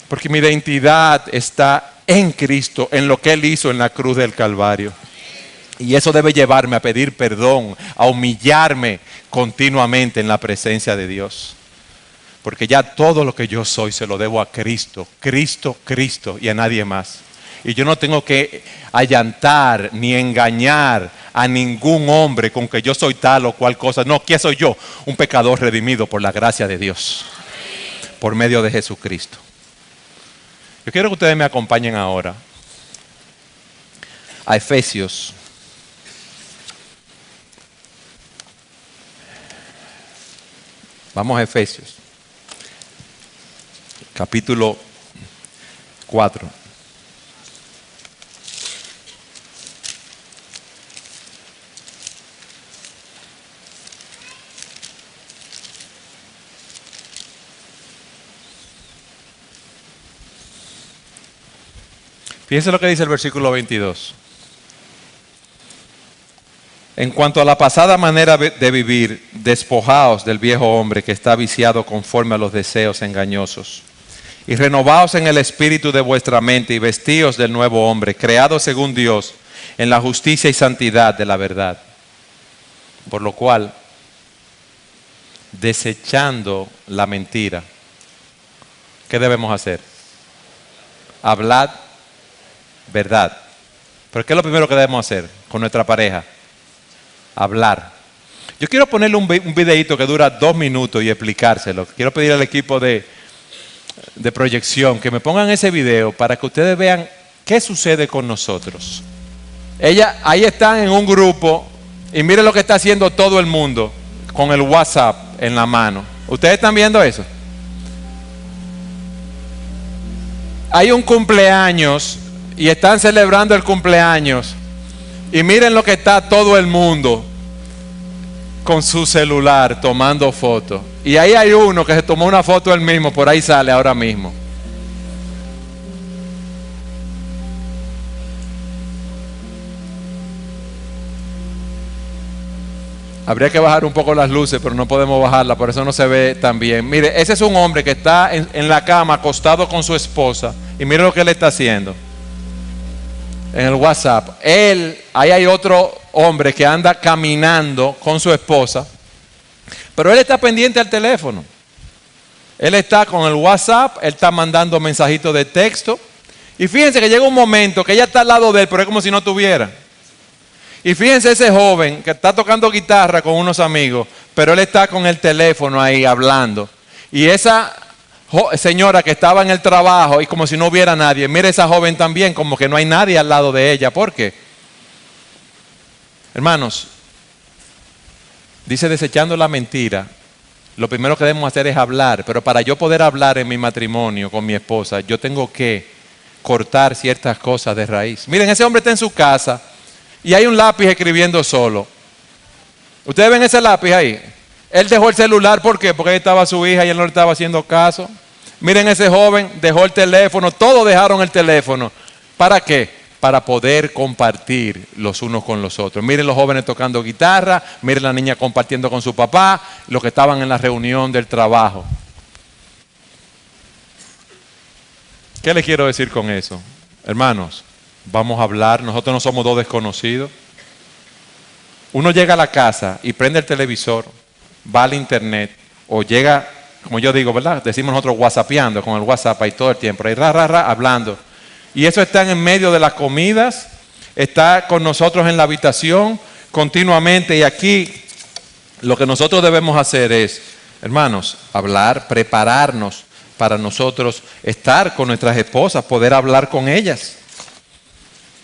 Speaker 1: Porque mi identidad está en Cristo, en lo que Él hizo en la cruz del Calvario. Y eso debe llevarme a pedir perdón, a humillarme continuamente en la presencia de Dios. Porque ya todo lo que yo soy se lo debo a Cristo, Cristo, Cristo y a nadie más. Y yo no tengo que allantar ni engañar a ningún hombre con que yo soy tal o cual cosa. No, ¿quién soy yo? Un pecador redimido por la gracia de Dios, por medio de Jesucristo. Yo quiero que ustedes me acompañen ahora a Efesios. Vamos a Efesios, capítulo 4. Fíjense lo que dice el versículo 22. En cuanto a la pasada manera de vivir, despojaos del viejo hombre que está viciado conforme a los deseos engañosos, y renovaos en el espíritu de vuestra mente y vestíos del nuevo hombre, creado según Dios, en la justicia y santidad de la verdad. Por lo cual, desechando la mentira, ¿qué debemos hacer? Hablad verdad. ¿Pero qué es lo primero que debemos hacer con nuestra pareja? Hablar. Yo quiero ponerle un videito que dura 2 minutos y explicárselo. Quiero pedir al equipo de proyección que me pongan ese video para que ustedes vean qué sucede con nosotros. Ahí están en un grupo y miren lo que está haciendo todo el mundo con el WhatsApp en la mano. ¿Ustedes están viendo eso? Hay un cumpleaños y están celebrando el cumpleaños. Y miren lo que está todo el mundo con su celular tomando fotos. Y ahí hay uno que se tomó una foto él mismo, por ahí sale ahora mismo. Habría que bajar un poco las luces, pero no podemos bajarlas, por eso no se ve tan bien. Mire, ese es un hombre que está en la cama acostado con su esposa. Y mire lo que él está haciendo. En el WhatsApp, ahí hay otro hombre que anda caminando con su esposa, pero él está pendiente al teléfono. Él está con el WhatsApp, él está mandando mensajitos de texto, y fíjense que llega un momento que ella está al lado de él, pero es como si no tuviera. Y fíjense ese joven que está tocando guitarra con unos amigos, pero él está con el teléfono ahí hablando. Y esa señora que estaba en el trabajo y como si no hubiera nadie, mire esa joven también como que no hay nadie al lado de ella. ¿Por qué? Hermanos, dice desechando la mentira, lo primero que debemos hacer es hablar, pero para yo poder hablar en mi matrimonio con mi esposa, yo tengo que cortar ciertas cosas de raíz. Miren, ese hombre está en su casa y hay un lápiz escribiendo solo. ¿Ustedes ven ese lápiz ahí? Él dejó el celular, ¿por qué? Porque ahí estaba su hija y él no le estaba haciendo caso. Miren, ese joven dejó el teléfono, todos dejaron el teléfono. ¿Para qué? Para poder compartir los unos con los otros. Miren los jóvenes tocando guitarra, miren la niña compartiendo con su papá, los que estaban en la reunión del trabajo. ¿Qué les quiero decir con eso? Hermanos, vamos a hablar, nosotros no somos dos desconocidos. Uno llega a la casa y prende el televisor, va al internet o llega, como yo digo, ¿verdad? Decimos nosotros whatsappeando con el WhatsApp ahí todo el tiempo, ahí hablando. Y eso está en medio de las comidas, está con nosotros en la habitación continuamente. Y aquí lo que nosotros debemos hacer es, hermanos, hablar, prepararnos para nosotros estar con nuestras esposas, poder hablar con ellas.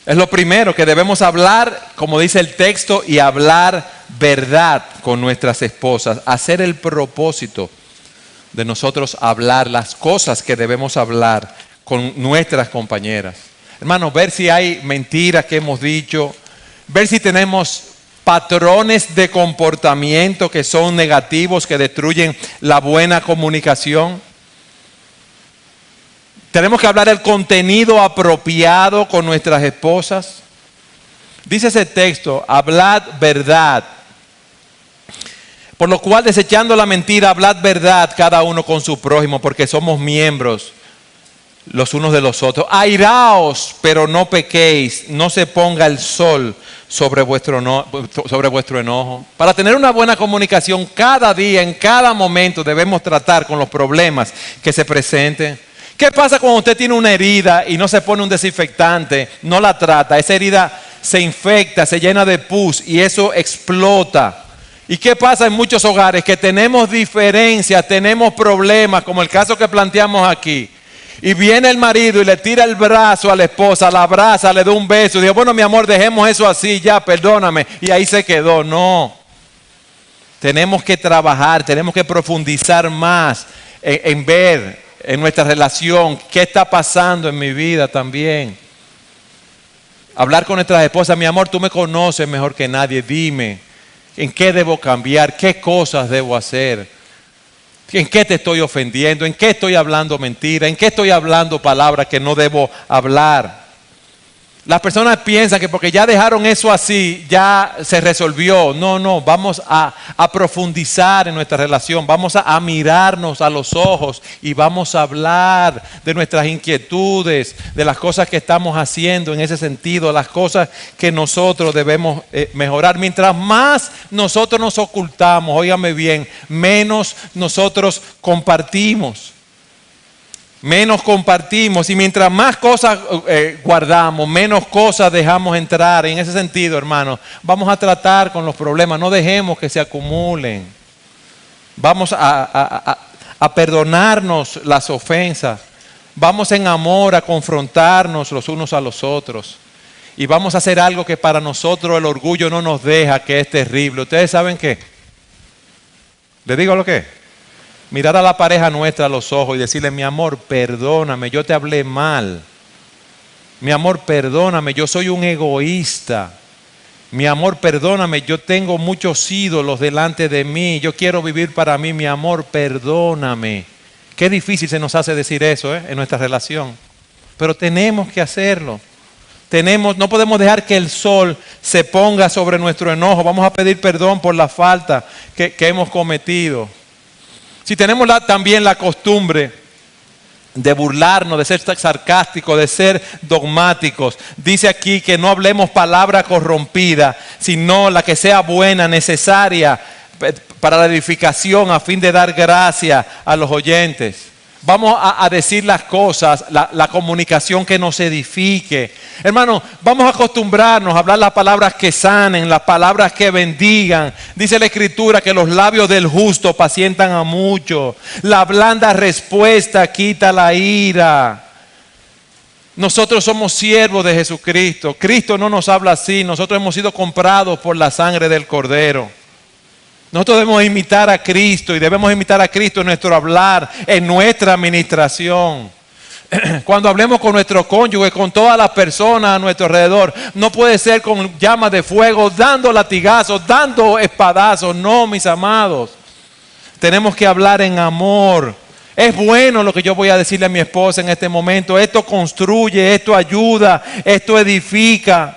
Speaker 1: Es lo primero que debemos hablar, como dice el texto, y hablar verdad con nuestras esposas. Hacer el propósito de nosotros hablar las cosas que debemos hablar con nuestras compañeras. Hermanos, ver si hay mentiras que hemos dicho, ver si tenemos patrones de comportamiento que son negativos, que destruyen la buena comunicación. Tenemos que hablar el contenido apropiado con nuestras esposas. Dice ese texto, hablad verdad. Por lo cual, desechando la mentira, hablad verdad cada uno con su prójimo, porque somos miembros los unos de los otros. Airaos, pero no pequéis, no se ponga el sol sobre vuestro enojo. Para tener una buena comunicación cada día, en cada momento, debemos tratar con los problemas que se presenten. ¿Qué pasa cuando usted tiene una herida y no se pone un desinfectante, no la trata? Esa herida se infecta, se llena de pus y eso explota. ¿Y qué pasa en muchos hogares? Que tenemos diferencias, tenemos problemas, como el caso que planteamos aquí. Y viene el marido y le tira el brazo a la esposa, la abraza, le da un beso. Y dice, bueno, mi amor, dejemos eso así, ya, perdóname. Y ahí se quedó. No. Tenemos que trabajar, tenemos que profundizar más en ver en nuestra relación qué está pasando en mi vida también. Hablar con nuestras esposas, mi amor, tú me conoces mejor que nadie, dime. ¿En qué debo cambiar? ¿Qué cosas debo hacer? ¿En qué te estoy ofendiendo? ¿En qué estoy hablando mentira? ¿En qué estoy hablando palabras que no debo hablar? Las personas piensan que porque ya dejaron eso así, ya se resolvió. No, vamos a profundizar en nuestra relación. Vamos a mirarnos a los ojos y vamos a hablar de nuestras inquietudes, de las cosas que estamos haciendo en ese sentido, las cosas que nosotros debemos mejorar. Mientras más nosotros nos ocultamos, óigame bien, menos nosotros compartimos. Menos compartimos y mientras más cosas guardamos, menos cosas dejamos entrar. En ese sentido, hermanos, vamos a tratar con los problemas, no dejemos que se acumulen. Vamos a perdonarnos las ofensas. Vamos en amor a confrontarnos los unos a los otros. Y vamos a hacer algo que para nosotros el orgullo no nos deja, que es terrible. ¿Ustedes saben qué? ¿Les digo lo que es? Mirar a la pareja nuestra a los ojos y decirle, mi amor, perdóname, yo te hablé mal. Mi amor, perdóname, yo soy un egoísta. Mi amor, perdóname, yo tengo muchos ídolos delante de mí. Yo quiero vivir para mí, mi amor, perdóname. Qué difícil se nos hace decir eso en nuestra relación. Pero tenemos que hacerlo. No podemos dejar que el sol se ponga sobre nuestro enojo. Vamos a pedir perdón por la falta que hemos cometido. Si tenemos también la costumbre de burlarnos, de ser sarcásticos, de ser dogmáticos, dice aquí que no hablemos palabra corrompida, sino la que sea buena, necesaria para la edificación a fin de dar gracia a los oyentes. Vamos a decir las cosas, la comunicación que nos edifique. Hermano, vamos a acostumbrarnos a hablar las palabras que sanen, las palabras que bendigan. Dice la Escritura que los labios del justo pacientan a mucho. La blanda respuesta quita la ira. Nosotros somos siervos de Jesucristo. Cristo no nos habla así. Nosotros hemos sido comprados por la sangre del Cordero. Nosotros debemos imitar a Cristo y debemos imitar a Cristo en nuestro hablar, en nuestra administración. Cuando hablemos con nuestro cónyuge, con todas las personas a nuestro alrededor, no puede ser con llamas de fuego, dando latigazos, dando espadazos. No, mis amados. Tenemos que hablar en amor. Es bueno lo que yo voy a decirle a mi esposa en este momento. Esto construye, esto ayuda, esto edifica.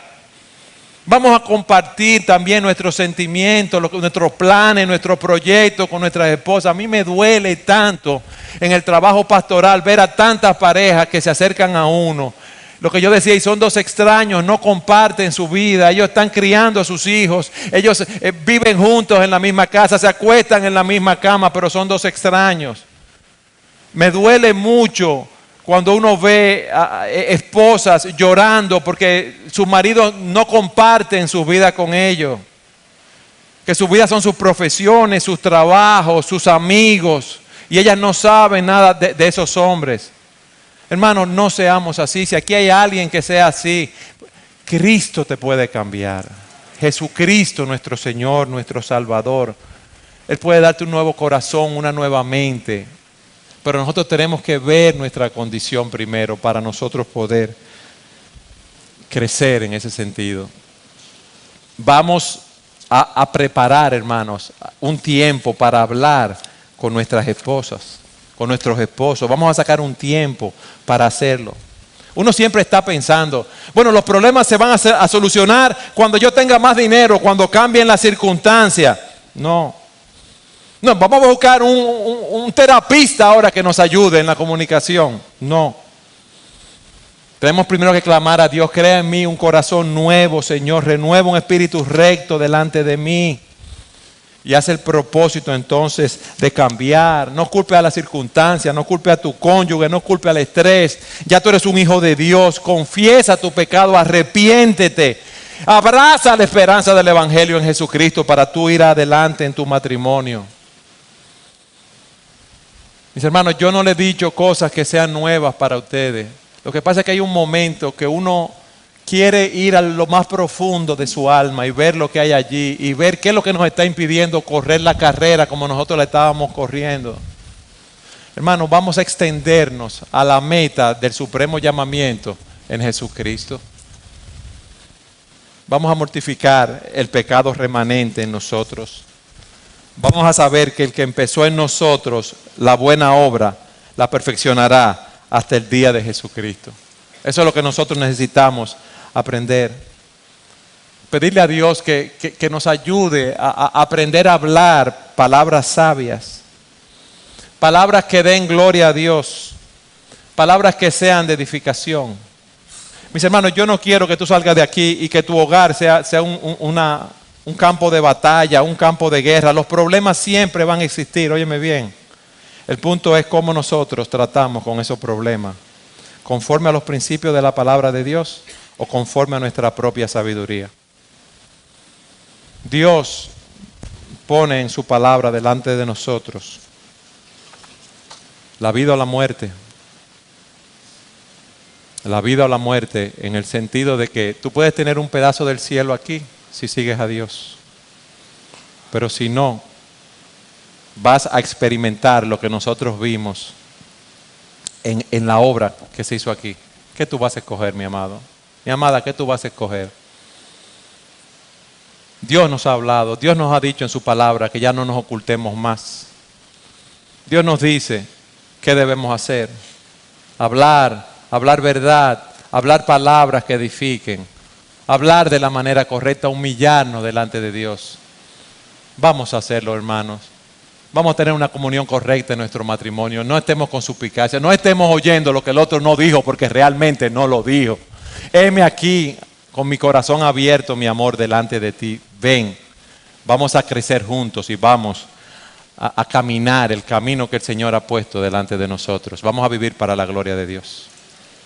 Speaker 1: Vamos a compartir también nuestros sentimientos, nuestros planes, nuestros proyectos con nuestras esposas. A mí me duele tanto en el trabajo pastoral ver a tantas parejas que se acercan a uno. Lo que yo decía, y son dos extraños, no comparten su vida. Ellos están criando a sus hijos. Ellos viven juntos en la misma casa, se acuestan en la misma cama, pero son dos extraños. Me duele mucho cuando uno ve a esposas llorando porque sus maridos no comparten su vida con ellos. Que sus vidas son sus profesiones, sus trabajos, sus amigos. Y ellas no saben nada de esos hombres. Hermanos, no seamos así. Si aquí hay alguien que sea así, Cristo te puede cambiar. Jesucristo, nuestro Señor, nuestro Salvador. Él puede darte un nuevo corazón, una nueva mente. Pero nosotros tenemos que ver nuestra condición primero para nosotros poder crecer en ese sentido. Vamos a preparar, hermanos, un tiempo para hablar con nuestras esposas, con nuestros esposos. Vamos a sacar un tiempo para hacerlo. Uno siempre está pensando, bueno, los problemas se van a solucionar cuando yo tenga más dinero, cuando cambien las circunstancias. No, vamos a buscar un terapista ahora que nos ayude en la comunicación. No. Tenemos primero que clamar a Dios, crea en mí un corazón nuevo, Señor, renueva un espíritu recto delante de mí. Y haz el propósito entonces de cambiar. No culpe a las circunstancias, no culpe a tu cónyuge, no culpe al estrés. Ya tú eres un hijo de Dios, confiesa tu pecado, arrepiéntete. Abraza la esperanza del Evangelio en Jesucristo para tú ir adelante en tu matrimonio. Mis hermanos, yo no les he dicho cosas que sean nuevas para ustedes. Lo que pasa es que hay un momento que uno quiere ir a lo más profundo de su alma y ver lo que hay allí y ver qué es lo que nos está impidiendo correr la carrera como nosotros la estábamos corriendo. Hermanos, vamos a extendernos a la meta del supremo llamamiento en Jesucristo. Vamos a mortificar el pecado remanente en nosotros. Vamos a saber que el que empezó en nosotros la buena obra la perfeccionará hasta el día de Jesucristo. Eso es lo que nosotros necesitamos aprender. Pedirle a Dios que nos ayude a aprender a hablar palabras sabias, palabras que den gloria a Dios, palabras que sean de edificación. Mis hermanos, yo no quiero que tú salgas de aquí y que tu hogar sea un campo de batalla, un campo de guerra. Los problemas siempre van a existir, óyeme bien. El punto es cómo nosotros tratamos con esos problemas, conforme a los principios de la palabra de Dios o conforme a nuestra propia sabiduría. Dios pone en su palabra delante de nosotros la vida o la muerte. La vida o la muerte en el sentido de que tú puedes tener un pedazo del cielo aquí si sigues a Dios. Pero si no, vas a experimentar lo que nosotros vimos en la obra que se hizo aquí. ¿Qué tú vas a escoger, mi amado? Mi amada, ¿qué tú vas a escoger? Dios nos ha hablado, Dios nos ha dicho en su palabra que ya no nos ocultemos más. Dios nos dice qué debemos hacer. Hablar verdad, hablar palabras que edifiquen, hablar de la manera correcta, humillarnos delante de Dios. Vamos a hacerlo, hermanos. Vamos a tener una comunión correcta en nuestro matrimonio. No estemos con suspicacia, no estemos oyendo lo que el otro no dijo porque realmente no lo dijo. Heme aquí con mi corazón abierto, mi amor, delante de ti. Ven, vamos a crecer juntos y vamos a caminar el camino que el Señor ha puesto delante de nosotros. Vamos a vivir para la gloria de Dios.